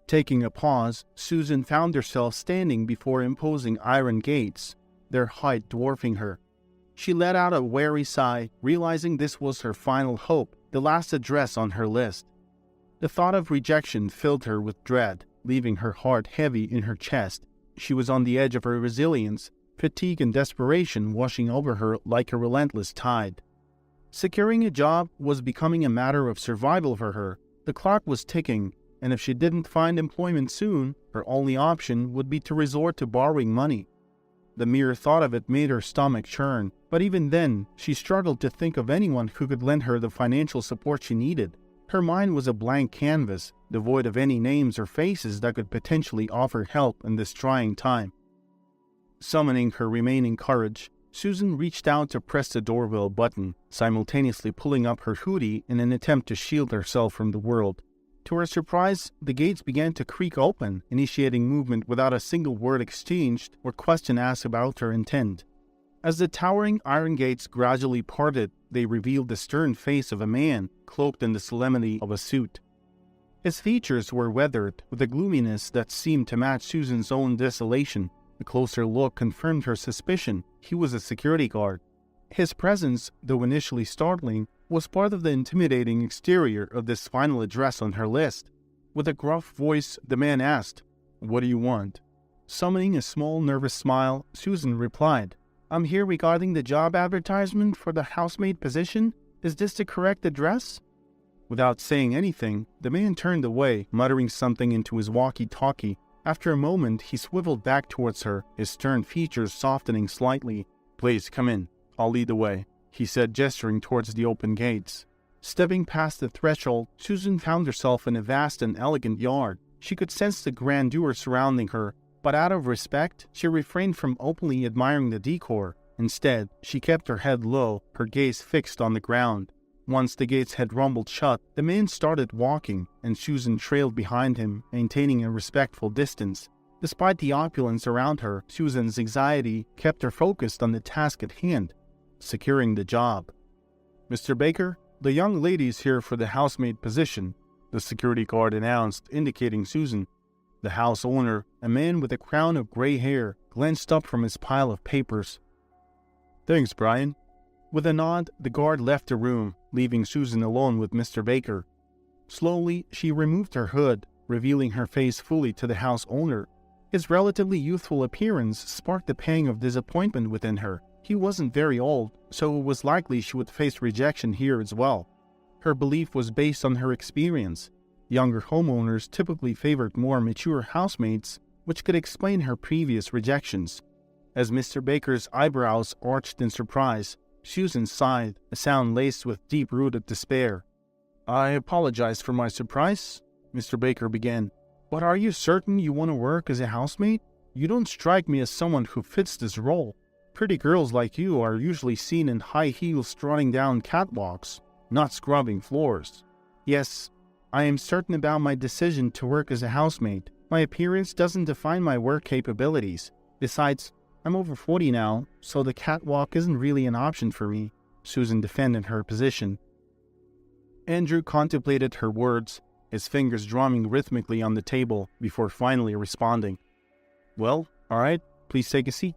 Taking a pause, Susan found herself standing before imposing iron gates, their height dwarfing her. She let out a weary sigh, realizing this was her final hope, the last address on her list. The thought of rejection filled her with dread, leaving her heart heavy in her chest. She was on the edge of her resilience, fatigue and desperation washing over her like a relentless tide. Securing a job was becoming a matter of survival for her. The clock was ticking, and if she didn't find employment soon, her only option would be to resort to borrowing money. The mere thought of it made her stomach churn, but even then, she struggled to think of anyone who could lend her the financial support she needed. Her mind was a blank canvas, devoid of any names or faces that could potentially offer help in this trying time. Summoning her remaining courage, Susan reached out to press the doorbell button, simultaneously pulling up her hoodie in an attempt to shield herself from the world. To her surprise, the gates began to creak open, initiating movement without a single word exchanged or question asked about her intent. As the towering iron gates gradually parted, they revealed the stern face of a man, cloaked in the solemnity of a suit. His features were weathered, with a gloominess that seemed to match Susan's own desolation. A closer look confirmed her suspicion. He was a security guard. His presence, though initially startling, was part of the intimidating exterior of this final address on her list. With a gruff voice, the man asked, "What do you want?" Summoning a small, nervous smile, Susan replied, "I'm here regarding the job advertisement for the housemaid position. Is this the correct address?" Without saying anything, the man turned away, muttering something into his walkie-talkie. After a moment, he swiveled back towards her, his stern features softening slightly. "Please, come in. I'll lead the way," he said, gesturing towards the open gates. Stepping past the threshold, Susan found herself in a vast and elegant yard. She could sense the grandeur surrounding her, but out of respect, she refrained from openly admiring the decor. Instead, she kept her head low, her gaze fixed on the ground. Once the gates had rumbled shut, the man started walking, and Susan trailed behind him, maintaining a respectful distance. Despite the opulence around her, Susan's anxiety kept her focused on the task at hand, securing the job. "Mr. Baker, the young lady's here for the housemaid position," the security guard announced, indicating Susan. The house owner, a man with a crown of gray hair, glanced up from his pile of papers. "Thanks, Brian." With a nod, the guard left the room, leaving Susan alone with Mr. Baker. Slowly, she removed her hood, revealing her face fully to the house owner. His relatively youthful appearance sparked a pang of disappointment within her. He wasn't very old, so it was likely she would face rejection here as well. Her belief was based on her experience. Younger homeowners typically favored more mature housemates, which could explain her previous rejections. As Mr. Baker's eyebrows arched in surprise, Susan sighed, a sound laced with deep-rooted despair. "I apologize for my surprise," Mr. Baker began. "But are you certain you want to work as a housemaid? You don't strike me as someone who fits this role. Pretty girls like you are usually seen in high heels strutting down catwalks, not scrubbing floors." "Yes, I am certain about my decision to work as a housemaid. My appearance doesn't define my work capabilities. Besides, I'm over 40 now, so the catwalk isn't really an option for me," Susan defended her position. Andrew contemplated her words, his fingers drumming rhythmically on the table before finally responding. "Well, all right, please take a seat."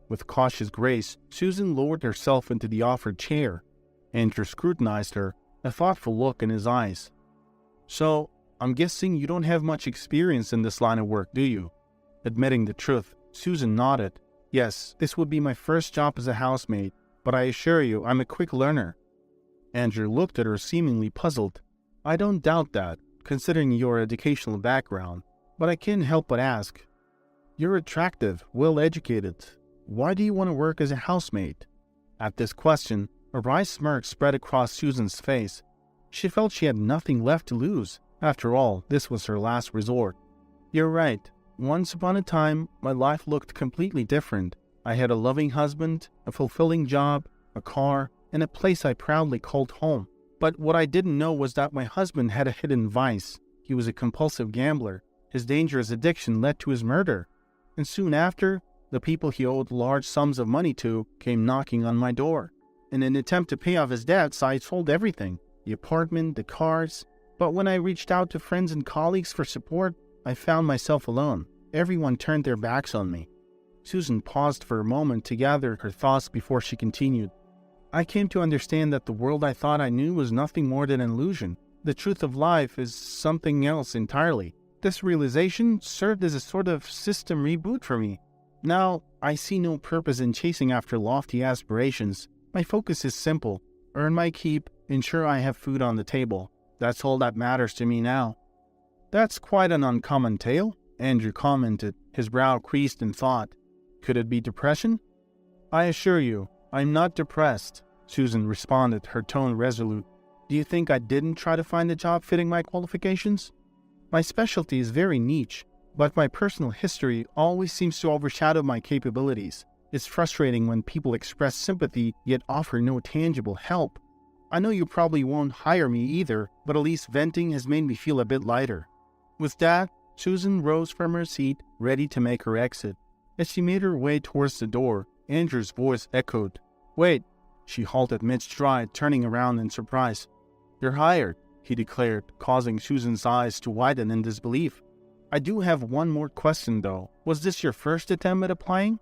With cautious grace, Susan lowered herself into the offered chair. Andrew scrutinized her, a thoughtful look in his eyes. "So, I'm guessing you don't have much experience in this line of work, do you?" Admitting the truth, Susan nodded. "Yes, this would be my first job as a housemaid, but I assure you I'm a quick learner." Andrew looked at her seemingly puzzled. "I don't doubt that, considering your educational background, but I can't help but ask. You're attractive, well-educated. Why do you want to work as a housemaid?" At this question, a wry smirk spread across Susan's face. She felt she had nothing left to lose. After all, this was her last resort. "You're right. Once upon a time, my life looked completely different. I had a loving husband, a fulfilling job, a car, and a place I proudly called home. But what I didn't know was that my husband had a hidden vice. He was a compulsive gambler. His dangerous addiction led to his murder. And soon after, the people he owed large sums of money to came knocking on my door. In an attempt to pay off his debts, I sold everything, the apartment, the cars. But when I reached out to friends and colleagues for support, I found myself alone. Everyone turned their backs on me. Susan paused for a moment to gather her thoughts before she continued. I came to understand that the world I thought I knew was nothing more than an illusion. The truth of life is something else entirely. This realization served as a sort of system reboot for me. Now, I see no purpose in chasing after lofty aspirations. My focus is simple. Earn my keep, ensure I have food on the table. That's all that matters to me now. That's quite an uncommon tale, Andrew commented, his brow creased in thought. Could it be depression? I assure you, I'm not depressed, Susan responded, her tone resolute. Do you think I didn't try to find a job fitting my qualifications? My specialty is very niche, but my personal history always seems to overshadow my capabilities. It's frustrating when people express sympathy yet offer no tangible help. I know you probably won't hire me either, but at least venting has made me feel a bit lighter. With that, Susan rose from her seat, ready to make her exit. As she made her way towards the door, Andrew's voice echoed. Wait, she halted mid-stride, turning around in surprise. You're hired, he declared, causing Susan's eyes to widen in disbelief. I do have one more question, though. Was this your first attempt at applying?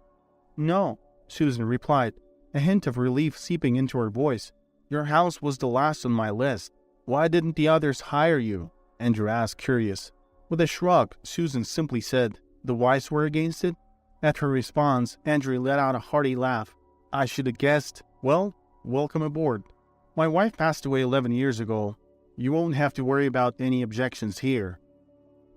No, Susan replied, a hint of relief seeping into her voice. Your house was the last on my list. Why didn't the others hire you? Andrew asked, curious. With a shrug, Susan simply said, the wives were against it? At her response, Andrew let out a hearty laugh. I should have guessed. Well, welcome aboard. My wife passed away 11 years ago. You won't have to worry about any objections here.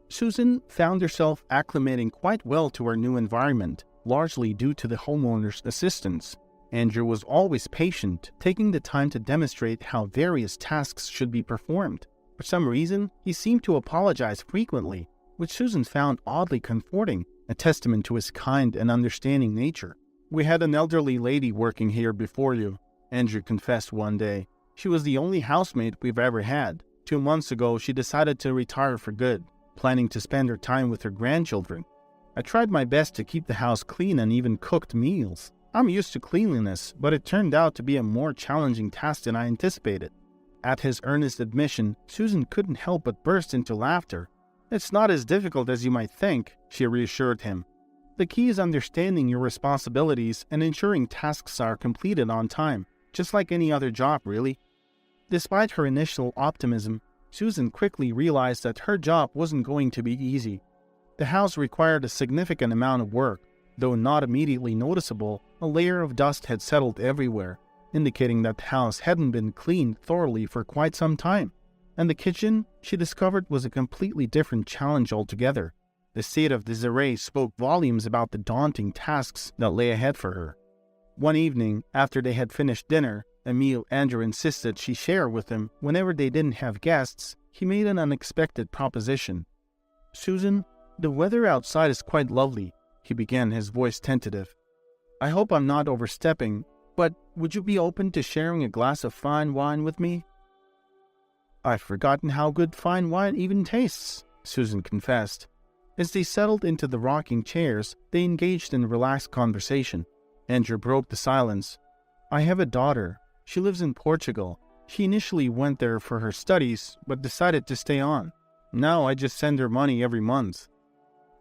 Susan found herself acclimating quite well to her new environment, largely due to the homeowner's assistance. Andrew was always patient, taking the time to demonstrate how various tasks should be performed. For some reason, he seemed to apologize frequently, which Susan found oddly comforting, a testament to his kind and understanding nature. We had an elderly lady working here before you, Andrew confessed one day. She was the only housemaid we've ever had. 2 months ago, she decided to retire for good, planning to spend her time with her grandchildren. I tried my best to keep the house clean and even cooked meals. I'm used to cleanliness, but it turned out to be a more challenging task than I anticipated. At his earnest admission, Susan couldn't help but burst into laughter. It's not as difficult as you might think, she reassured him. The key is understanding your responsibilities and ensuring tasks are completed on time, just like any other job, really. Despite her initial optimism, Susan quickly realized that her job wasn't going to be easy. The house required a significant amount of work. Though not immediately noticeable, a layer of dust had settled everywhere, indicating that the house hadn't been cleaned thoroughly for quite some time. And the kitchen, she discovered, was a completely different challenge altogether. The state of disarray spoke volumes about the daunting tasks that lay ahead for her. One evening, after they had finished dinner, a meal Andrew insisted she share with him whenever they didn't have guests, he made an unexpected proposition. Susan, the weather outside is quite lovely, he began, his voice tentative. I hope I'm not overstepping, but would you be open to sharing a glass of fine wine with me? I've forgotten how good fine wine even tastes, Susan confessed. As they settled into the rocking chairs, they engaged in relaxed conversation. Andrew broke the silence. I have a daughter. She lives in Portugal. She initially went there for her studies, but decided to stay on. Now I just send her money every month.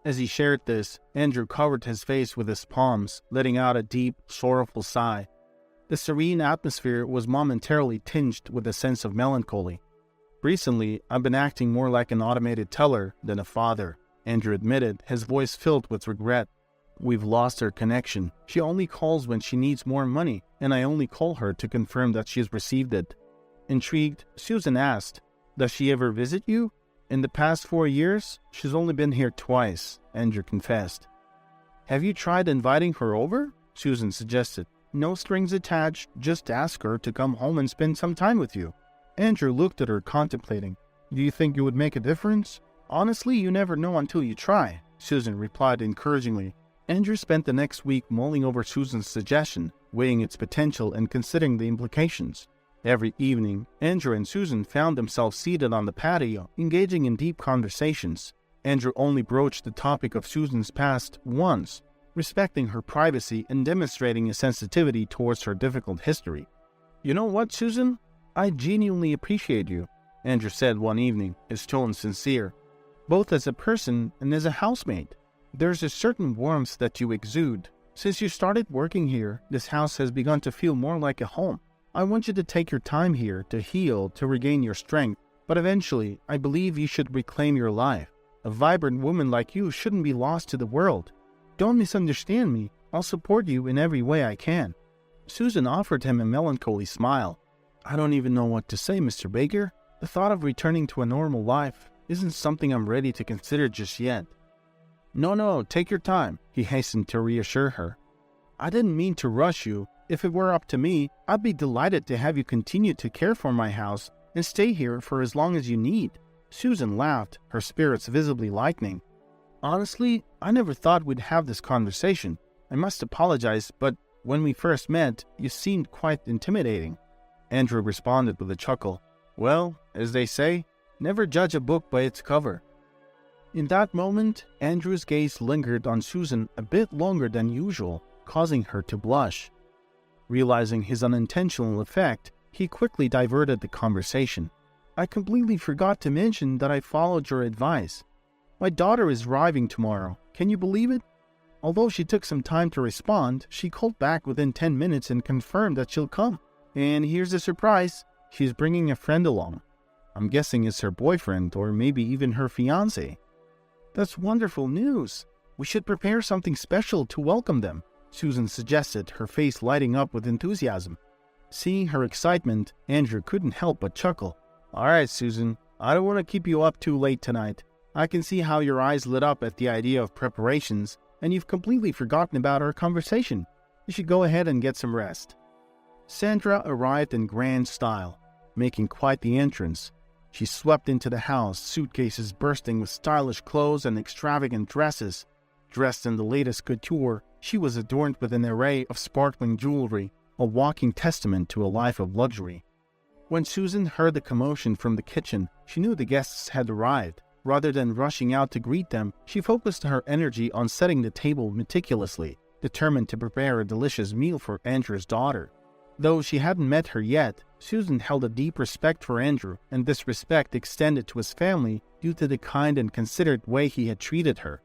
As he shared this, Andrew covered his face with his palms, letting out a deep, sorrowful sigh. The serene atmosphere was momentarily tinged with a sense of melancholy. Recently, I've been acting more like an automated teller than a father, Andrew admitted, his voice filled with regret. We've lost our connection. She only calls when she needs more money, and I only call her to confirm that she's received it. Intrigued, Susan asked, Does she ever visit you? In the past 4 years, she's only been here twice, Andrew confessed. Have you tried inviting her over? Susan suggested. No strings attached, just ask her to come home and spend some time with you. Andrew looked at her, contemplating. Do you think it would make a difference? Honestly, you never know until you try, Susan replied encouragingly. Andrew spent the next week mulling over Susan's suggestion, weighing its potential and considering the implications. Every evening, Andrew and Susan found themselves seated on the patio, engaging in deep conversations. Andrew only broached the topic of Susan's past once, respecting her privacy and demonstrating a sensitivity towards her difficult history. You know what, Susan? I genuinely appreciate you, Andrew said one evening, his tone sincere. both as a person and as a housemaid. There's a certain warmth that you exude. Since you started working here, this house has begun to feel more like a home. I want you to take your time here to heal, to regain your strength, but eventually, I believe you should reclaim your life. A vibrant woman like you shouldn't be lost to the world. Don't misunderstand me. I'll support you in every way I can." Susan offered him a melancholy smile. "I don't even know what to say, Mr. Baker. The thought of returning to a normal life isn't something I'm ready to consider just yet." No, take your time," he hastened to reassure her. "I didn't mean to rush you. If it were up to me, I'd be delighted to have you continue to care for my house and stay here for as long as you need." Susan laughed, her spirits visibly lightening. "Honestly, I never thought we'd have this conversation. I must apologize, but when we first met, you seemed quite intimidating." Andrew responded with a chuckle. "Well, as they say, never judge a book by its cover." In that moment, Andrew's gaze lingered on Susan a bit longer than usual, causing her to blush. Realizing his unintentional effect, he quickly diverted the conversation. "I completely forgot to mention that I followed your advice. My daughter is arriving tomorrow. Can you believe it?" Although she took some time to respond, she called back within 10 minutes and confirmed that she'll come. And here's the surprise. She's bringing a friend along. I'm guessing it's her boyfriend or maybe even her fiancé. "That's wonderful news. We should prepare something special to welcome them," Susan suggested, her face lighting up with enthusiasm. Seeing her excitement, Andrew couldn't help but chuckle. "All right, Susan, I don't want to keep you up too late tonight. I can see how your eyes lit up at the idea of preparations, and you've completely forgotten about our conversation. You should go ahead and get some rest." Sandra arrived in grand style, making quite the entrance. She swept into the house, suitcases bursting with stylish clothes and extravagant dresses. Dressed in the latest couture, she was adorned with an array of sparkling jewelry, a walking testament to a life of luxury. When Susan heard the commotion from the kitchen, she knew the guests had arrived. Rather than rushing out to greet them, she focused her energy on setting the table meticulously, determined to prepare a delicious meal for Andrew's daughter. Though she hadn't met her yet, Susan held a deep respect for Andrew, and this respect extended to his family due to the kind and considerate way he had treated her.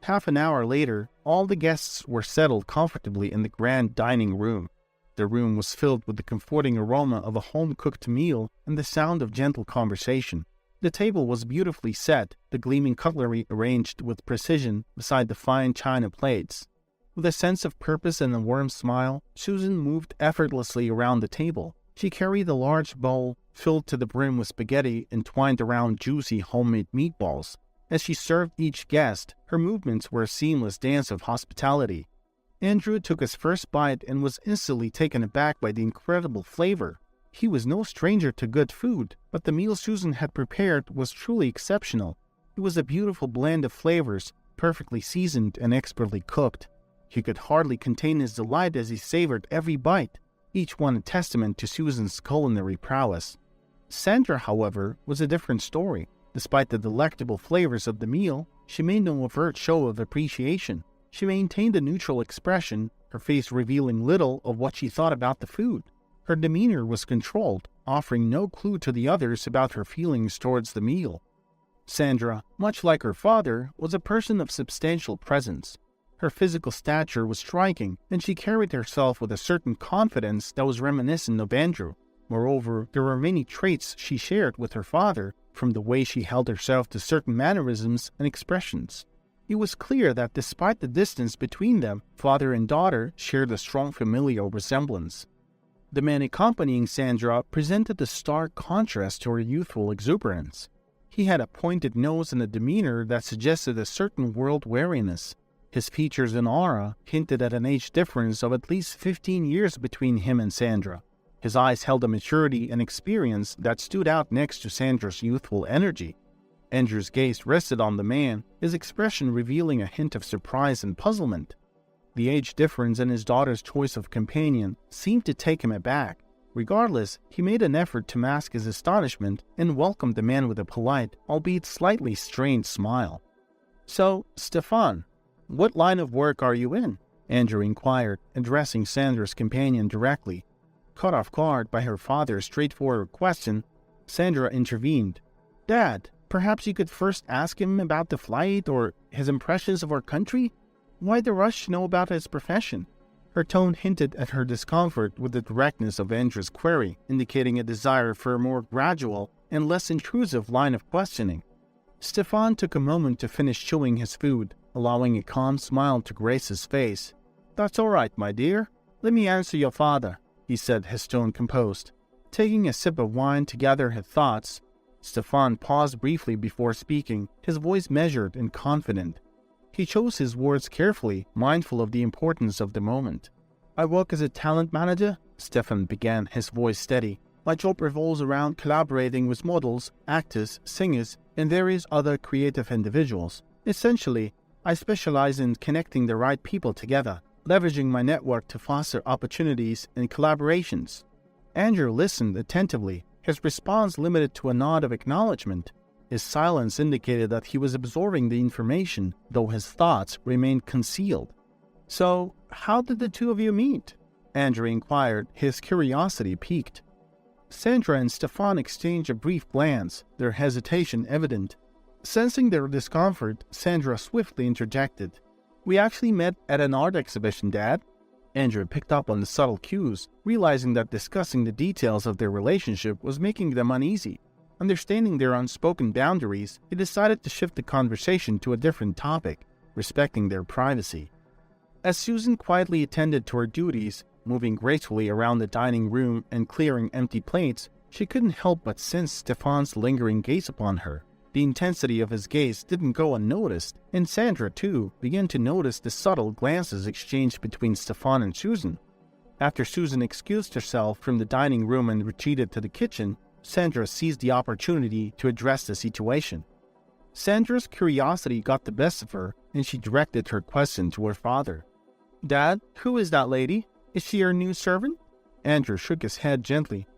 Half an hour later, all the guests were settled comfortably in the grand dining room. The room was filled with the comforting aroma of a home-cooked meal and the sound of gentle conversation. The table was beautifully set, the gleaming cutlery arranged with precision beside the fine china plates. With a sense of purpose and a warm smile, Susan moved effortlessly around the table. She carried a large bowl filled to the brim with spaghetti entwined around juicy homemade meatballs. As she served each guest, her movements were a seamless dance of hospitality. Andrew took his first bite and was instantly taken aback by the incredible flavor. He was no stranger to good food, but the meal Susan had prepared was truly exceptional. It was a beautiful blend of flavors, perfectly seasoned and expertly cooked. He could hardly contain his delight as he savored every bite, each one a testament to Susan's culinary prowess. Sandra, however, was a different story. Despite the delectable flavors of the meal, she made no overt show of appreciation. She maintained a neutral expression, her face revealing little of what she thought about the food. Her demeanor was controlled, offering no clue to the others about her feelings towards the meal. Sandra, much like her father, was a person of substantial presence. Her physical stature was striking, and she carried herself with a certain confidence that was reminiscent of Andrew. Moreover, there were many traits she shared with her father, from the way she held herself to certain mannerisms and expressions. It was clear that despite the distance between them, father and daughter shared a strong familial resemblance. The man accompanying Sandra presented a stark contrast to her youthful exuberance. He had a pointed nose and a demeanor that suggested a certain world-weariness. His features and aura hinted at an age difference of at least 15 years between him and Sandra. His eyes held a maturity and experience that stood out next to Sandra's youthful energy. Andrew's gaze rested on the man, his expression revealing a hint of surprise and puzzlement. The age difference and his daughter's choice of companion seemed to take him aback. Regardless, he made an effort to mask his astonishment and welcomed the man with a polite, albeit slightly strained smile. "So, Stefan, what line of work are you in?" Andrew inquired, addressing Sandra's companion directly. Caught off guard by her father's straightforward question, Sandra intervened. "Dad, Perhaps you could first ask him about the flight or his impressions of our country? Why the rush to know about his profession?" Her tone hinted at her discomfort with the directness of Andrew's query, indicating a desire for a more gradual and less intrusive line of questioning. Stefan took a moment to finish chewing his food, allowing a calm smile to grace his face. "That's all right, my dear. Let me answer your father," he said, his tone composed. Taking a sip of wine to gather his thoughts, Stefan paused briefly before speaking, his voice measured and confident. He chose his words carefully, mindful of the importance of the moment. "I work as a talent manager," Stefan began, his voice steady. "My job revolves around collaborating with models, actors, singers, and various other creative individuals. Essentially, I specialize in connecting the right people together, leveraging my network to foster opportunities and collaborations." Andrew listened attentively, his response limited to a nod of acknowledgement. His silence indicated that he was absorbing the information, though his thoughts remained concealed. "So, how did the two of you meet?" Andrew inquired, his curiosity piqued. Sandra and Stefan exchanged a brief glance, their hesitation evident. Sensing their discomfort, Sandra swiftly interjected. "We actually met at an art exhibition, Dad." Andrew picked up on the subtle cues, realizing that discussing the details of their relationship was making them uneasy. Understanding their unspoken boundaries, he decided to shift the conversation to a different topic, respecting their privacy. As Susan quietly attended to her duties, moving gracefully around the dining room and clearing empty plates, she couldn't help but sense Stefan's lingering gaze upon her. The intensity of his gaze didn't go unnoticed, and Sandra, too, began to notice the subtle glances exchanged between Stefan and Susan. After Susan excused herself from the dining room and retreated to the kitchen, Sandra seized the opportunity to address the situation. Sandra's curiosity got the best of her, and she directed her question to her father. "Dad, who is that lady? Is she your new servant?" Andrew shook his head gently.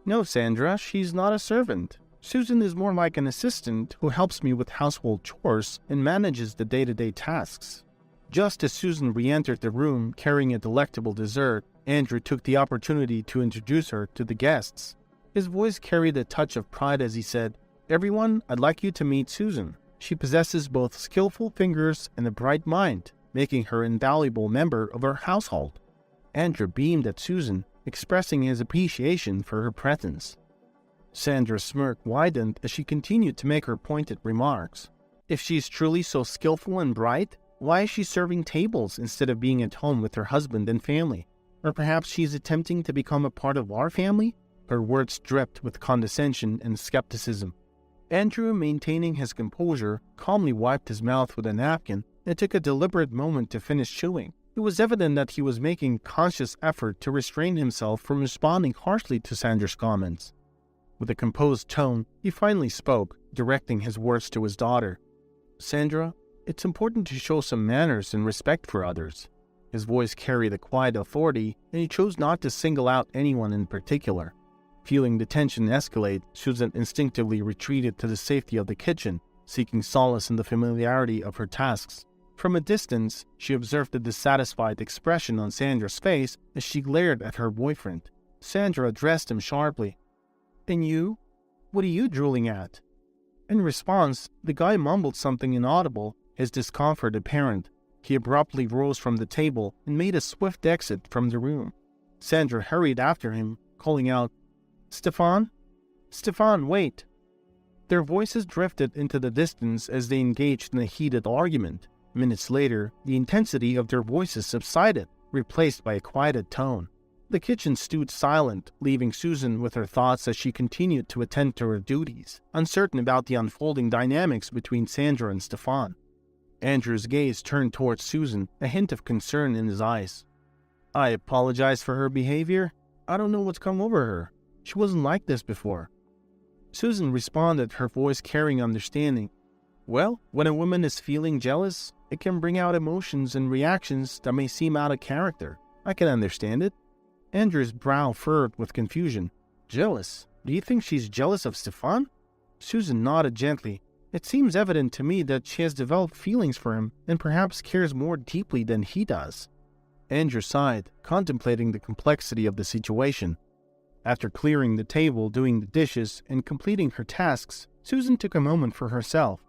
"No, Sandra, she's not a servant. Susan is more like an assistant who helps me with household chores and manages the day-to-day tasks." Just as Susan re-entered the room carrying a delectable dessert, Andrew took the opportunity to introduce her to the guests. His voice carried a touch of pride as he said, "Everyone, I'd like you to meet Susan. She possesses both skillful fingers and a bright mind, making her an invaluable member of our household." Andrew beamed at Susan, expressing his appreciation for her presence. Sandra's smirk widened as she continued to make her pointed remarks. "If she's truly so skillful and bright, why is she serving tables instead of being at home with her husband and family? Or perhaps she's attempting to become a part of our family?" Her words dripped with condescension and skepticism. Andrew, maintaining his composure, calmly wiped his mouth with a napkin and took a deliberate moment to finish chewing. It was evident that he was making conscious effort to restrain himself from responding harshly to Sandra's comments. With a composed tone, he finally spoke, directing his words to his daughter. "Sandra, it's important to show some manners and respect for others." His voice carried a quiet authority, and he chose not to single out anyone in particular. Feeling the tension escalate, Susan instinctively retreated to the safety of the kitchen, seeking solace in the familiarity of her tasks. From a distance, she observed the dissatisfied expression on Sandra's face as she glared at her boyfriend. Sandra addressed him sharply. "And you? What are you drooling at?" In response, the guy mumbled something inaudible, his discomfort apparent. He abruptly rose from the table and made a swift exit from the room. Sandra hurried after him, calling out, "Stefan? Stefan, wait!" Their voices drifted into the distance as they engaged in a heated argument. Minutes later, the intensity of their voices subsided, replaced by a quieted tone. The kitchen stood silent, leaving Susan with her thoughts as she continued to attend to her duties, uncertain about the unfolding dynamics between Sandra and Stefan. Andrew's gaze turned towards Susan, a hint of concern in his eyes. "I apologize for her behavior. I don't know what's come over her. She wasn't like this before." Susan responded, her voice carrying understanding. "Well, when a woman is feeling jealous, it can bring out emotions and reactions that may seem out of character. I can understand it." Andrew's brow furrowed with confusion. "Jealous? Do you think she's jealous of Stefan?" Susan nodded gently. "It seems evident to me that she has developed feelings for him and perhaps cares more deeply than he does." Andrew sighed, contemplating the complexity of the situation. After clearing the table, doing the dishes, and completing her tasks, Susan took a moment for herself.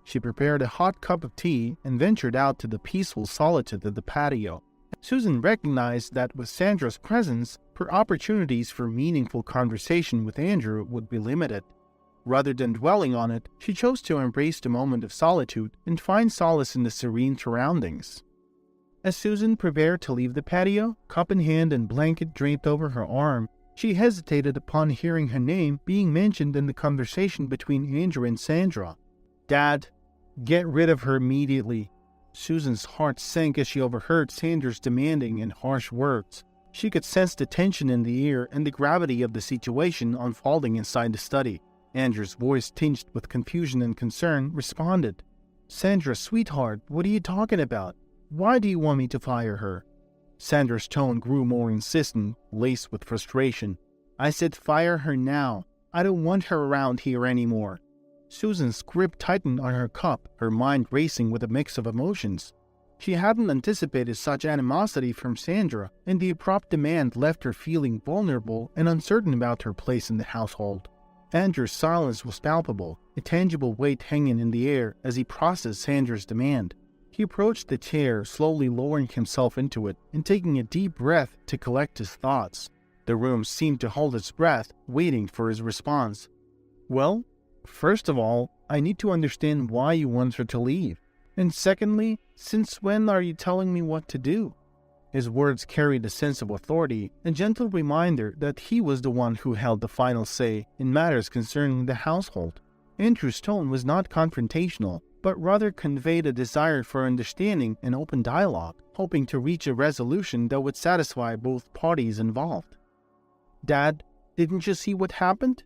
She prepared a hot cup of tea and ventured out to the peaceful solitude of the patio. Susan recognized that with Sandra's presence, her opportunities for meaningful conversation with Andrew would be limited. Rather than dwelling on it, she chose to embrace the moment of solitude and find solace in the serene surroundings. As Susan prepared to leave the patio, cup in hand and blanket draped over her arm, she hesitated upon hearing her name being mentioned in the conversation between Andrew and Sandra. "Dad, get rid of her immediately." Susan's heart sank as she overheard Sandra's demanding and harsh words. She could sense the tension in the air and the gravity of the situation unfolding inside the study. Andrew's voice, tinged with confusion and concern, responded, "Sandra, sweetheart, what are you talking about? Why do you want me to fire her?" Sandra's tone grew more insistent, laced with frustration. "I said fire her now. I don't want her around here anymore." Susan's grip tightened on her cup, her mind racing with a mix of emotions. She hadn't anticipated such animosity from Sandra, and the abrupt demand left her feeling vulnerable and uncertain about her place in the household. Andrew's silence was palpable, a tangible weight hanging in the air as he processed Sandra's demand. He approached the chair, slowly lowering himself into it and taking a deep breath to collect his thoughts. The room seemed to hold its breath, waiting for his response. "Well, first of all, I need to understand why you want her to leave. And secondly, since when are you telling me what to do?" His words carried a sense of authority, a gentle reminder that he was the one who held the final say in matters concerning the household. Andrew's tone was not confrontational, but rather conveyed a desire for understanding and open dialogue, hoping to reach a resolution that would satisfy both parties involved. "Dad, didn't you see what happened?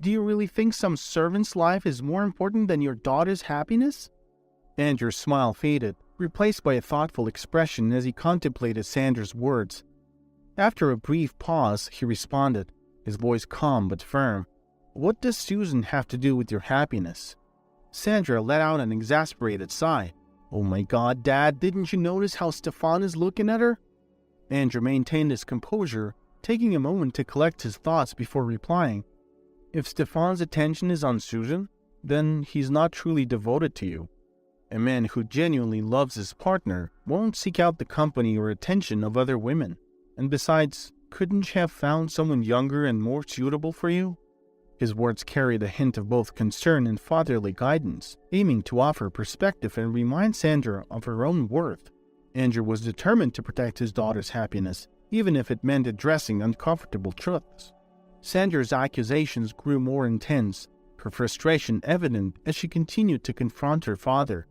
Do you really think some servant's life is more important than your daughter's happiness?" Andrew's smile faded, replaced by a thoughtful expression as he contemplated Sandra's words. After a brief pause, he responded, his voice calm but firm. "What does Susan have to do with your happiness?" Sandra let out an exasperated sigh. "Oh my God, Dad, didn't you notice how Stefan is looking at her?" Andrew maintained his composure, taking a moment to collect his thoughts before replying. "If Stefan's attention is on Susan, then he's not truly devoted to you. A man who genuinely loves his partner won't seek out the company or attention of other women. And besides, couldn't you have found someone younger and more suitable for you?" His words carried a hint of both concern and fatherly guidance, aiming to offer perspective and remind Sandra of her own worth. Andrew was determined to protect his daughter's happiness, even if it meant addressing uncomfortable truths. Sandra's accusations grew more intense, her frustration evident as she continued to confront her father.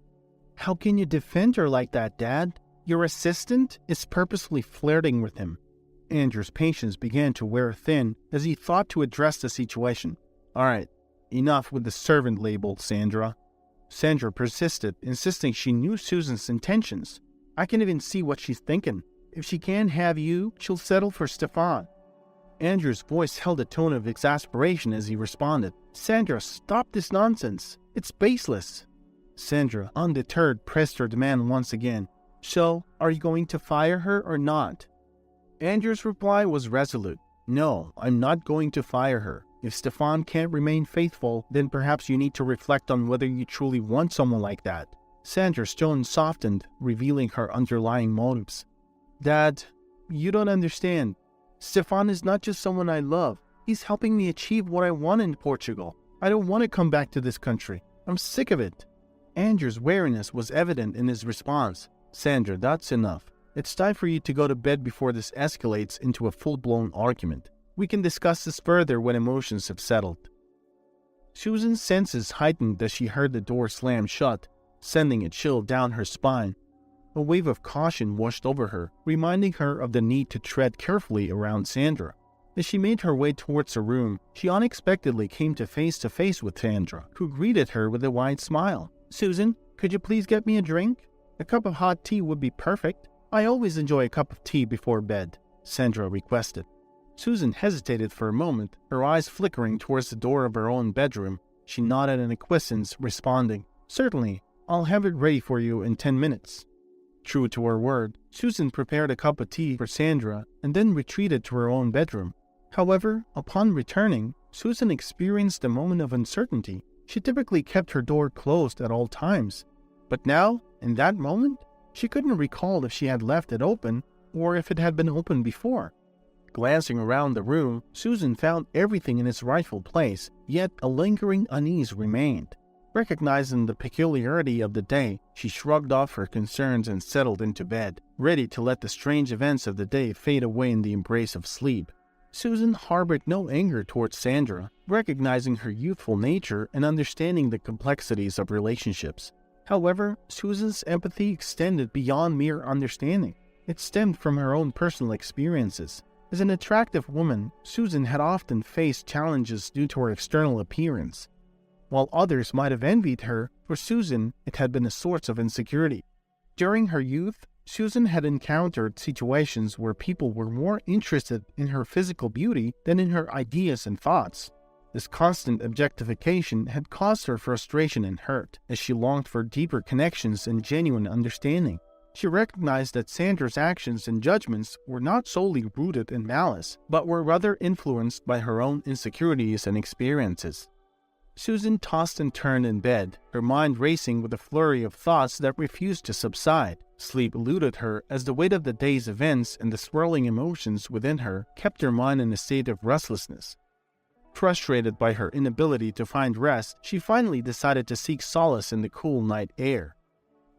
"How can you defend her like that, Dad? Your assistant is purposely flirting with him." Andrew's patience began to wear thin as he thought to address the situation. "All right, enough with the servant label, Sandra." Sandra persisted, insisting she knew Susan's intentions. "I can even see what she's thinking. If she can't have you, she'll settle for Stefan." Andrew's voice held a tone of exasperation as he responded, "Sandra, stop this nonsense. It's baseless." Sandra, undeterred, pressed her demand once again. "So, are you going to fire her or not?" Andrew's reply was resolute. "No, I'm not going to fire her. If Stefan can't remain faithful, then perhaps you need to reflect on whether you truly want someone like that." Sandra's tone softened, revealing her underlying motives. "Dad, you don't understand. Stefan is not just someone I love. He's helping me achieve what I want in Portugal. I don't want to come back to this country. I'm sick of it." Andrew's wariness was evident in his response. "Sandra, that's enough. It's time for you to go to bed before this escalates into a full-blown argument. We can discuss this further when emotions have settled." Susan's senses heightened as she heard the door slam shut, sending a chill down her spine. A wave of caution washed over her, reminding her of the need to tread carefully around Sandra. As she made her way towards her room, she unexpectedly came to face with Sandra, who greeted her with a wide smile. "Susan, could you please get me a drink? A cup of hot tea would be perfect. I always enjoy a cup of tea before bed," Sandra requested. Susan hesitated for a moment, her eyes flickering towards the door of her own bedroom. She nodded in acquiescence, responding, "Certainly, I'll have it ready for you in 10 minutes. True to her word, Susan prepared a cup of tea for Sandra and then retreated to her own bedroom. However, upon returning, Susan experienced a moment of uncertainty. She typically kept her door closed at all times. But now, in that moment, she couldn't recall if she had left it open or if it had been open before. Glancing around the room, Susan found everything in its rightful place, yet a lingering unease remained. Recognizing the peculiarity of the day, she shrugged off her concerns and settled into bed, ready to let the strange events of the day fade away in the embrace of sleep. Susan harbored no anger towards Sandra, recognizing her youthful nature and understanding the complexities of relationships. However, Susan's empathy extended beyond mere understanding. It stemmed from her own personal experiences. As an attractive woman, Susan had often faced challenges due to her external appearance. While others might have envied her, for Susan, it had been a source of insecurity. During her youth, Susan had encountered situations where people were more interested in her physical beauty than in her ideas and thoughts. This constant objectification had caused her frustration and hurt, as she longed for deeper connections and genuine understanding. She recognized that Sandra's actions and judgments were not solely rooted in malice, but were rather influenced by her own insecurities and experiences. Susan tossed and turned in bed, her mind racing with a flurry of thoughts that refused to subside. Sleep eluded her as the weight of the day's events and the swirling emotions within her kept her mind in a state of restlessness. Frustrated by her inability to find rest, she finally decided to seek solace in the cool night air.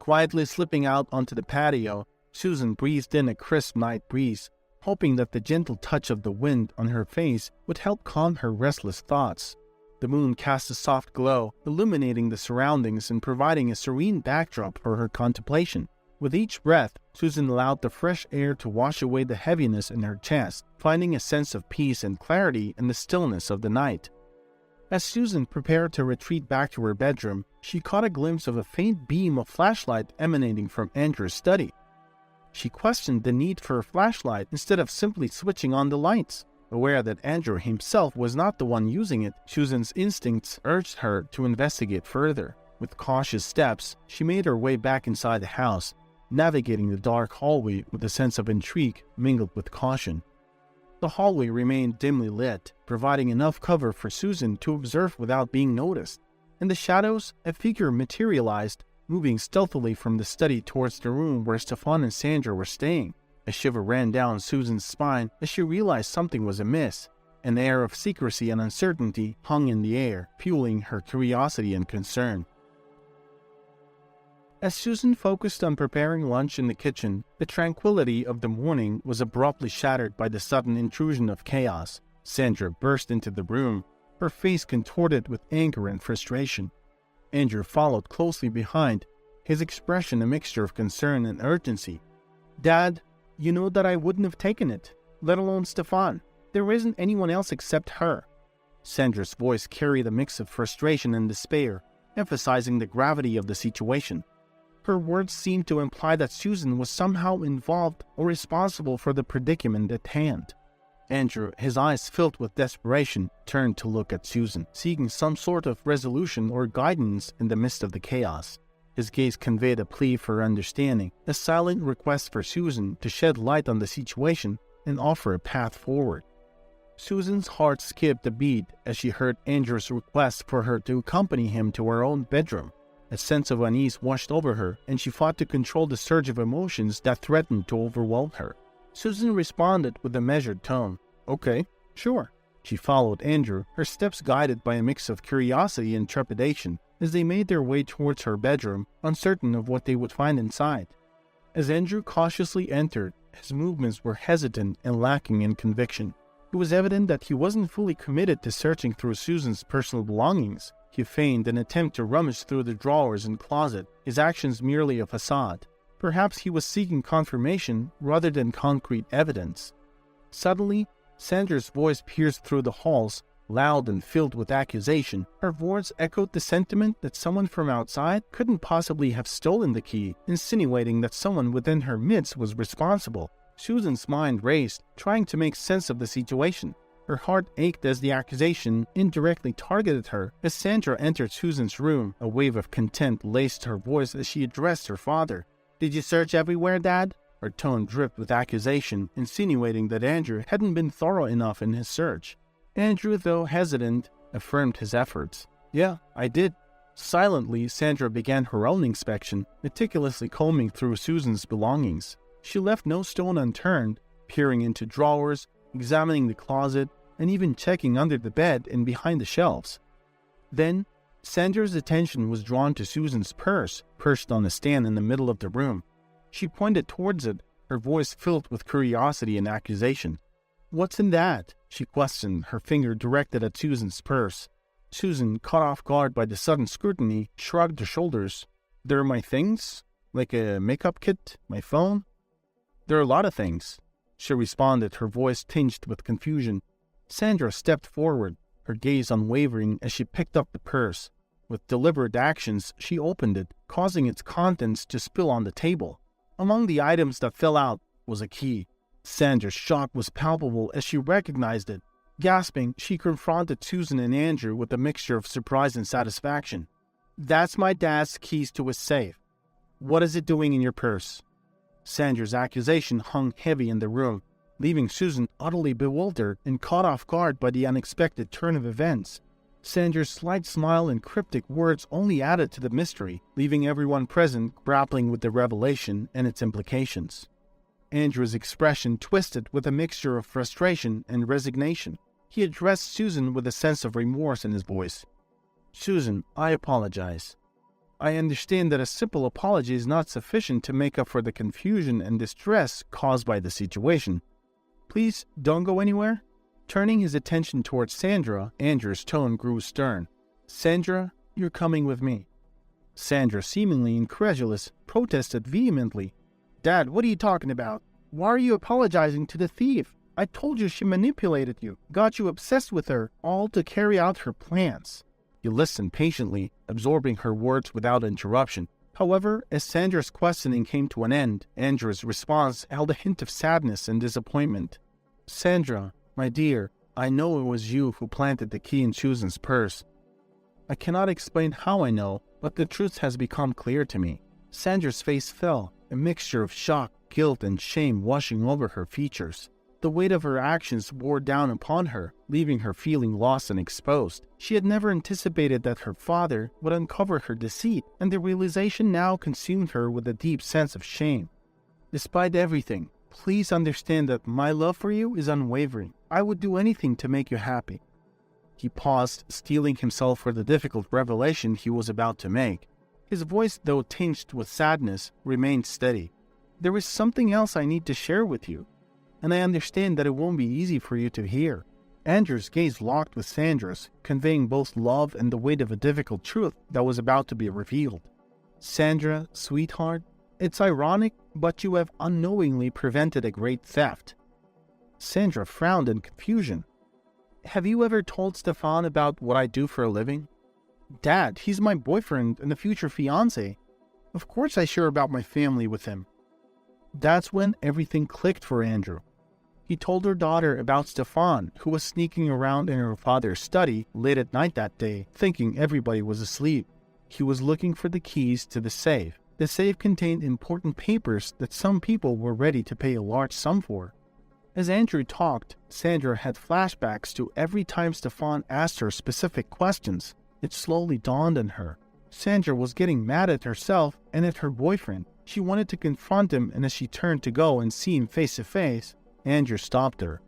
Quietly slipping out onto the patio, Susan breathed in a crisp night breeze, hoping that the gentle touch of the wind on her face would help calm her restless thoughts. The moon cast a soft glow, illuminating the surroundings and providing a serene backdrop for her contemplation. With each breath, Susan allowed the fresh air to wash away the heaviness in her chest, finding a sense of peace and clarity in the stillness of the night. As Susan prepared to retreat back to her bedroom, she caught a glimpse of a faint beam of flashlight emanating from Andrew's study. She questioned the need for a flashlight instead of simply switching on the lights. Aware that Andrew himself was not the one using it, Susan's instincts urged her to investigate further. With cautious steps, she made her way back inside the house, navigating the dark hallway with a sense of intrigue mingled with caution. The hallway remained dimly lit, providing enough cover for Susan to observe without being noticed. In the shadows, a figure materialized, moving stealthily from the study towards the room where Stefan and Sandra were staying. A shiver ran down Susan's spine as she realized something was amiss. An air of secrecy and uncertainty hung in the air, fueling her curiosity and concern. As Susan focused on preparing lunch in the kitchen, the tranquility of the morning was abruptly shattered by the sudden intrusion of chaos. Sandra burst into the room, her face contorted with anger and frustration. Andrew followed closely behind, his expression a mixture of concern and urgency. "Dad, you know that I wouldn't have taken it, let alone Stefan. There isn't anyone else except her." Sandra's voice carried a mix of frustration and despair, emphasizing the gravity of the situation. Her words seemed to imply that Susan was somehow involved or responsible for the predicament at hand. Andrew, his eyes filled with desperation, turned to look at Susan, seeking some sort of resolution or guidance in the midst of the chaos. His gaze conveyed a plea for understanding, a silent request for Susan to shed light on the situation and offer a path forward. Susan's heart skipped a beat as she heard Andrew's request for her to accompany him to her own bedroom. A sense of unease washed over her, and she fought to control the surge of emotions that threatened to overwhelm her. Susan responded with a measured tone. "Okay, sure." She followed Andrew, her steps guided by a mix of curiosity and trepidation, as they made their way towards her bedroom, uncertain of what they would find inside. As Andrew cautiously entered, his movements were hesitant and lacking in conviction. It was evident that he wasn't fully committed to searching through Susan's personal belongings. He feigned an attempt to rummage through the drawers and closet, his actions merely a facade. Perhaps he was seeking confirmation rather than concrete evidence. Suddenly, Sandra's voice pierced through the halls, loud and filled with accusation. Her words echoed the sentiment that someone from outside couldn't possibly have stolen the key, insinuating that someone within her midst was responsible. Susan's mind raced, trying to make sense of the situation. Her heart ached as the accusation indirectly targeted her. As Sandra entered Susan's room, a wave of contempt laced her voice as she addressed her father. "Did you search everywhere, Dad?" Her tone dripped with accusation, insinuating that Andrew hadn't been thorough enough in his search. Andrew, though hesitant, affirmed his efforts. Yeah, I did. Silently, Sandra began her own inspection, meticulously combing through Susan's belongings. She left no stone unturned, peering into drawers, examining the closet, and even checking under the bed and behind the shelves. Then, Sandra's attention was drawn to Susan's purse, perched on a stand in the middle of the room. She pointed towards it, her voice filled with curiosity and accusation. "What's in that?" she questioned, her finger directed at Susan's purse. Susan, caught off guard by the sudden scrutiny, shrugged her shoulders. "They're my things? Like a makeup kit? My phone?" "There are a lot of things," she responded, her voice tinged with confusion. Sandra stepped forward, her gaze unwavering as she picked up the purse. With deliberate actions, she opened it, causing its contents to spill on the table. Among the items that fell out was a key. Sandra's shock was palpable as she recognized it. Gasping, she confronted Susan and Andrew with a mixture of surprise and satisfaction. "That's my dad's keys to his safe. What is it doing in your purse?" Sandra's accusation hung heavy in the room, leaving Susan utterly bewildered and caught off guard by the unexpected turn of events. Sandra's slight smile and cryptic words only added to the mystery, leaving everyone present grappling with the revelation and its implications. Andrew's expression twisted with a mixture of frustration and resignation. He addressed Susan with a sense of remorse in his voice. "Susan, I apologize. I understand that a simple apology is not sufficient to make up for the confusion and distress caused by the situation. Please don't go anywhere." Turning his attention towards Sandra, Andrew's tone grew stern. "Sandra, you're coming with me." Sandra, seemingly incredulous, protested vehemently. "Dad, what are you talking about? Why are you apologizing to the thief? I told you she manipulated you, got you obsessed with her, all to carry out her plans." He listened patiently, absorbing her words without interruption. However, as Sandra's questioning came to an end, Andrew's response held a hint of sadness and disappointment. "Sandra, my dear, I know it was you who planted the key in Susan's purse. I cannot explain how I know, but the truth has become clear to me." Sandra's face fell, a mixture of shock, guilt, and shame washing over her features. The weight of her actions bore down upon her, leaving her feeling lost and exposed. She had never anticipated that her father would uncover her deceit, and the realization now consumed her with a deep sense of shame. "Despite everything, please understand that my love for you is unwavering. I would do anything to make you happy." He paused, steeling himself for the difficult revelation he was about to make. His voice, though tinged with sadness, remained steady. "There is something else I need to share with you, and I understand that it won't be easy for you to hear." Andrew's gaze locked with Sandra's, conveying both love and the weight of a difficult truth that was about to be revealed. "Sandra, sweetheart, it's ironic, but you have unknowingly prevented a great theft." Sandra frowned in confusion. "Have you ever told Stefan about what I do for a living?" "Dad, he's my boyfriend and a future fiancé. Of course I share about my family with him." That's when everything clicked for Andrew. He told her daughter about Stefan, who was sneaking around in her father's study late at night that day, thinking everybody was asleep. He was looking for the keys to the safe. The safe contained important papers that some people were ready to pay a large sum for. As Andrew talked, Sandra had flashbacks to every time Stefan asked her specific questions. It slowly dawned on her. Sandra was getting mad at herself and at her boyfriend. She wanted to confront him, and as she turned to go and see him face to face, Andrew stopped her.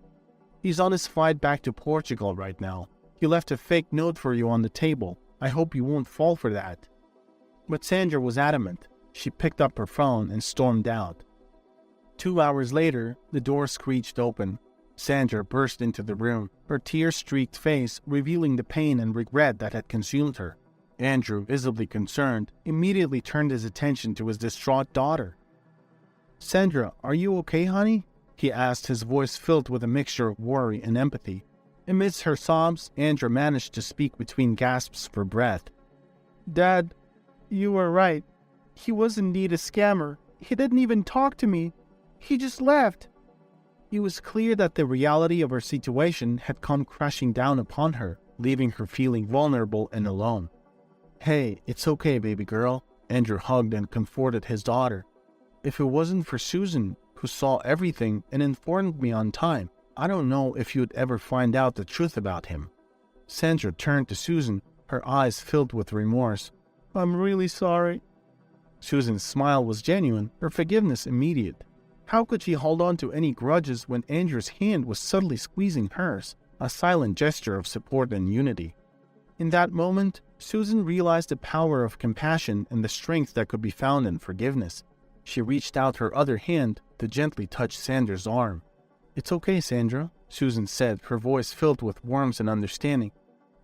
"He's on his flight back to Portugal right now. He left a fake note for you on the table. I hope you won't fall for that." But Sandra was adamant. She picked up her phone and stormed out. 2 hours later, the door screeched open. Sandra burst into the room, her tear-streaked face revealing the pain and regret that had consumed her. Andrew, visibly concerned, immediately turned his attention to his distraught daughter. "Sandra, are you okay, honey?" he asked, his voice filled with a mixture of worry and empathy. Amidst her sobs, Andrew managed to speak between gasps for breath. "Dad, you were right. He was indeed a scammer. He didn't even talk to me. He just left." It was clear that the reality of her situation had come crashing down upon her, leaving her feeling vulnerable and alone. "Hey, it's okay, baby girl," Andrew hugged and comforted his daughter. "If it wasn't for Susan, who saw everything and informed me on time, I don't know if you'd ever find out the truth about him." Sandra turned to Susan, her eyes filled with remorse. "I'm really sorry." Susan's smile was genuine, her forgiveness immediate. How could she hold on to any grudges when Andrew's hand was subtly squeezing hers, a silent gesture of support and unity? In that moment, Susan realized the power of compassion and the strength that could be found in forgiveness. She reached out her other hand to gently touch Sandra's arm. "It's okay, Sandra," Susan said, her voice filled with warmth and understanding.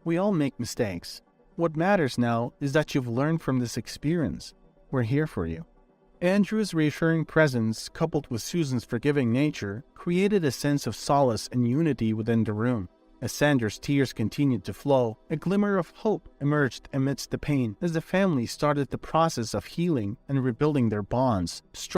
"We all make mistakes. What matters now is that you've learned from this experience. We're here for you." Andrew's reassuring presence, coupled with Susan's forgiving nature, created a sense of solace and unity within the room. As Sandra's tears continued to flow, a glimmer of hope emerged amidst the pain as the family started the process of healing and rebuilding their bonds.